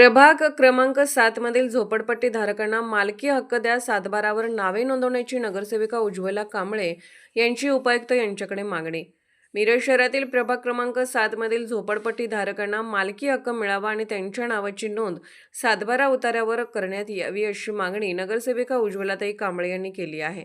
प्रभाग क्रमांक 7 मधील झोपडपट्टी धारकांना मालकी हक्क द्या, सातबारावर नावे नोंदवण्याची नगरसेविका उज्ज्वला कांबळे यांची उपायुक्त यांच्याकडे मागणी. मिरज शहरातील प्रभाग क्रमांक 7 मधील झोपडपट्टी धारकांना मालकी हक्क मिळावा आणि त्यांच्या नावाची नोंद सातबारा उतार्यावर करण्यात यावी अशी मागणी नगरसेविका उज्ज्वलाताई कांबळे यांनी केली आहे.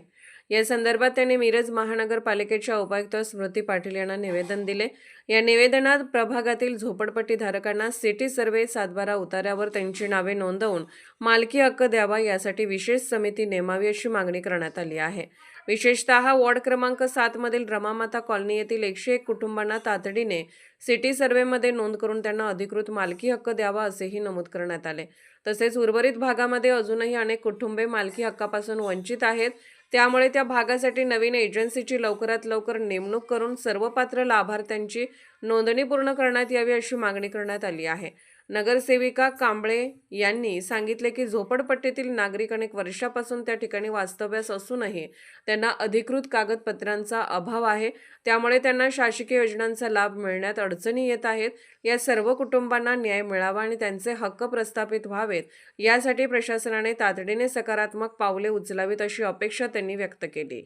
या संदर्भात त्यांनी मिरज महानगरपालिकेच्या उपायुक्त स्मृती पाटील यांना निवेदन दिले. या निवेदनात प्रभागातील झोपडपट्टी धारकांना सिटी सर्व्हे सातबारा उतार्यावर त्यांची नावे नोंदवून मालकी हक्क द्यावा यासाठी विशेष समिती नेमावी अशी मागणी करण्यात आली आहे. विशेषतः वॉर्ड क्रमांक 7 मधील रमामाता कॉलनी येथील 101 कुटुंबांना तातडीने सिटी सर्व्हेमध्ये नोंद करून त्यांना अधिकृत मालकी हक्क द्यावा असेही नमूद करण्यात आले. तसेच उर्वरित भागामध्ये अजूनही अनेक कुटुंबे मालकी हक्कापासून वंचित आहेत. त्यामुळे त्या भागासाठी नवीन एजन्सीची लवकरात लवकर नेमणूक करून सर्व पात्र लाभार्थ्यांची नोंदणी पूर्ण करण्यात यावी अशी मागणी करण्यात आली आहे. नगरसेविका कांबळे यांनी सांगितले की झोपडपट्टीतील नागरिक अनेक वर्षापासून त्या ठिकाणी वास्तव्यास असूनही त्यांना अधिकृत कागदपत्रांचा अभाव आहे. त्यामुळे त्यांना शासकीय योजनांचा लाभ मिळण्यात अडचणी येत आहेत. या सर्व कुटुंबांना न्याय मिळावा आणि त्यांचे हक्क प्रस्थापित व्हावेत यासाठी प्रशासनाने तातडीने सकारात्मक पावले उचलावीत अशी अपेक्षा त्यांनी व्यक्त केली.